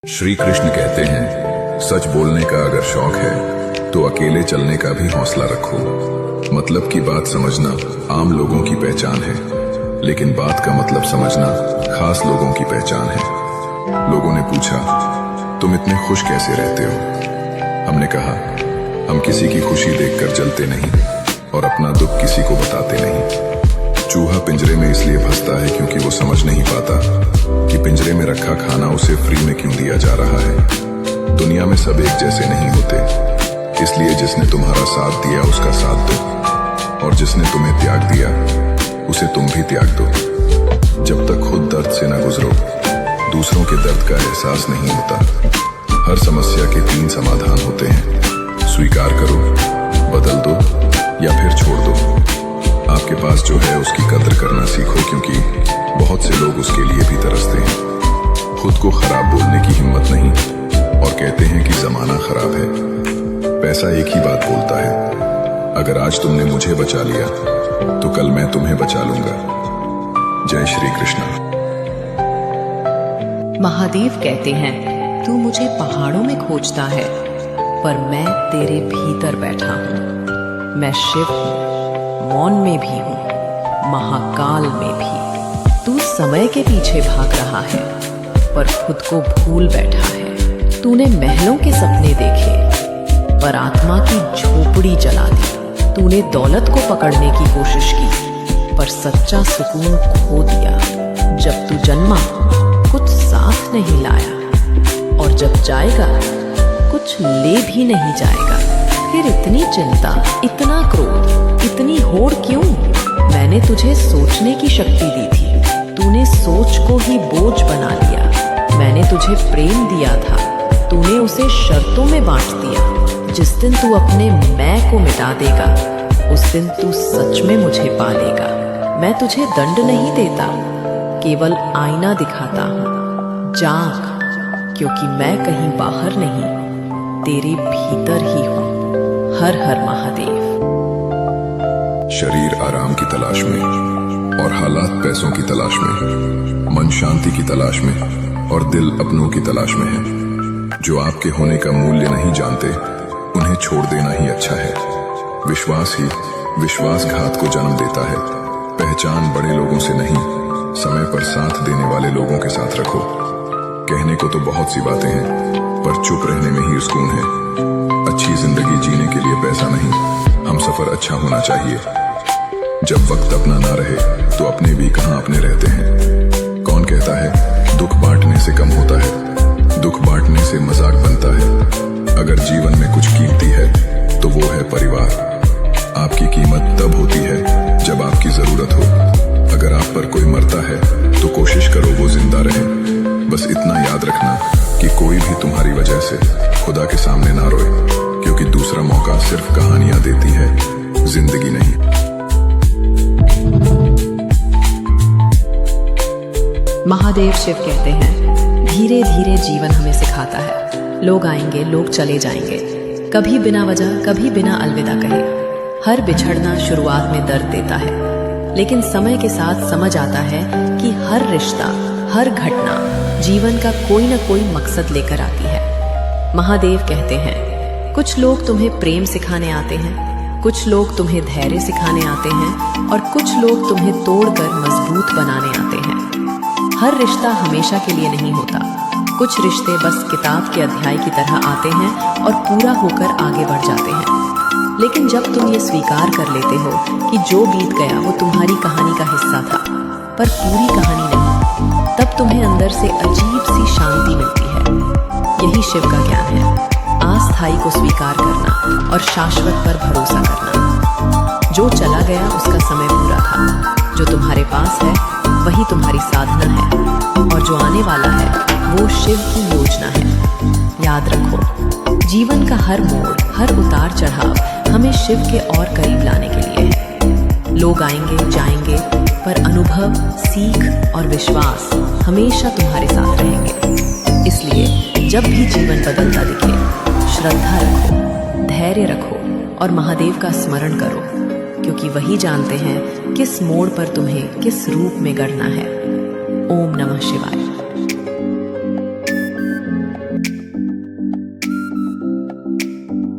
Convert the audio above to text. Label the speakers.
Speaker 1: श्री कृष्ण कहते हैं, सच बोलने का अगर शौक है तो अकेले चलने का भी हौसला रखो। मतलब की बात समझना आम लोगों की पहचान है, लेकिन बात का मतलब समझना खास लोगों की पहचान है। लोगों ने पूछा, तुम इतने खुश कैसे रहते हो? हमने कहा, हम किसी की खुशी देखकर जलते नहीं और अपना दुख किसी को बताते नहीं। चूहा पिंजरे में इसलिए फंसता है क्योंकि वो समझ नहीं पाता कि पिंजरे में रखा खाना उसे फ्री में क्यों दिया जा रहा है। दुनिया में सब एक जैसे नहीं होते, इसलिए जिसने तुम्हारा साथ दिया उसका साथ दो, और जिसने तुम्हें त्याग दिया उसे तुम भी त्याग दो। जब तक खुद दर्द से न गुजरो, दूसरों के दर्द का एहसास नहीं होता। हर समस्या के 3 समाधान होते हैं, स्वीकार करो, बदल दो या फिर छोड़ दो। आपके पास जो है उसकी कद्र करना सीखो, क्योंकि बहुत से लोग उसके लिए भी तरसते हैं। खुद को खराब बोलने की हिम्मत नहीं, और कहते हैं कि जमाना खराब है। पैसा एक ही बात बोलता है, अगर आज तुमने मुझे बचा लिया तो कल मैं तुम्हें बचा लूंगा। जय श्री कृष्ण।
Speaker 2: महादेव कहते हैं, तू मुझे पहाड़ों में खोजता है, पर मैं तेरे भीतर बैठा हूँ। मैं शिव हूँ, मौन में भी हूँ, महाकाल में भी। तू समय के पीछे भाग रहा है, पर खुद को भूल बैठा है। तूने महलों के सपने देखे, पर आत्मा की झोपड़ी जला दी। तूने दौलत को पकड़ने की कोशिश की, पर सच्चा सुकून खो दिया। जब तू जन्मा कुछ साथ नहीं लाया, और जब जाएगा कुछ ले भी नहीं जाएगा। फिर इतनी चिंता, इतना क्रोध, इतनी होड़ क्यों? मैंने तुझे सोचने की शक्ति दी थी, तूने सोच को ही बोझ बना लिया। मैंने तुझे प्रेम दिया था, तूने उसे शर्तों में बांट दिया। जिस दिन तू अपने मैं को मिटा देगा, उस दिन तू सच में मुझे पालेगा। मैं तुझे दंड नहीं देता, केवल आईना दिखाता हूँ। जाग, क्योंकि मैं कहीं बाहर नहीं, तेरे भीतर ही हूँ। हर हर महादेव।
Speaker 1: शरीर आराम की तलाश में और हालात पैसों की तलाश में, मन शांति की तलाश में और दिल अपनों की तलाश में है। जो आपके होने का मूल्य नहीं जानते, उन्हें छोड़ देना ही अच्छा है। विश्वास ही विश्वासघात को जन्म देता है। पहचान बड़े लोगों से नहीं, समय पर साथ देने वाले लोगों के साथ रखो। कहने को तो बहुत सी बातें हैं, पर चुप रहने में ही सुकून है। अच्छी जिंदगी जीने के लिए पैसा नहीं, हम सफर अच्छा होना चाहिए। जब वक्त अपना ना रहे तो अपने भी कहां अपने रहते हैं। कौन कहता है दुख बांटने से कम होता है? दुख बांटने से मजाक बनता है। अगर जीवन में कुछ कीमती है तो वो है परिवार। आपकी कीमत तब होती है जब आपकी जरूरत हो। अगर आप पर कोई मरता है तो कोशिश करो वो जिंदा रहे। बस इतना याद रखना कि कोई भी तुम्हारी वजह से खुदा के सामने ना रोए, क्योंकि दूसरा मौका सिर्फ कहानियां देती है, जिंदगी नहीं।
Speaker 2: महादेव शिव कहते हैं, धीरे धीरे जीवन हमें सिखाता है। लोग आएंगे, लोग चले जाएंगे, कभी बिना वजह, कभी बिना अलविदा कहे। हर बिछड़ना शुरुआत में दर्द देता है, लेकिन समय के साथ समझ आता है कि हर रिश्ता, हर घटना जीवन का कोई न कोई मकसद लेकर आती है। महादेव कहते हैं, कुछ लोग तुम्हें प्रेम सिखाने आते हैं, कुछ लोग तुम्हें धैर्य सिखाने आते हैं, और कुछ लोग तुम्हें तोड़कर मजबूत बनाने आते हैं। हर रिश्ता हमेशा के लिए नहीं होता। कुछ रिश्ते बस किताब के अध्याय की तरह आते हैं और पूरा होकर आगे बढ़ जाते हैं। लेकिन जब तुम ये स्वीकार कर लेते हो कि जो बीत गया वो तुम्हारी कहानी का हिस्सा था, पर पूरी कहानी नहीं, तब तुम्हें अंदर से अजीब सी शांति मिलती है। यही शिव का ज्ञान है, अस्थायी को स्वीकार करना और शाश्वत पर भरोसा करना। जो चला गया उसका समय पूरा था, जो तुम्हारे पास है वही तुम्हारी साधना है, और जो आने वाला है वो शिव की योजना है। याद रखो, जीवन का हर मोड़, हर उतार चढ़ाव हमें शिव के और करीब लाने के लिए है। लोग आएंगे, जाएंगे, पर अनुभव, सीख और विश्वास हमेशा तुम्हारे साथ रहेंगे। इसलिए जब भी जीवन बदलता दिखे, श्रद्धा रखो, धैर्य रखो और महादेव का स्मरण करो, क्योंकि वही जानते हैं किस मोड़ पर तुम्हें किस रूप में गढ़ना है। ओम नमः शिवाय।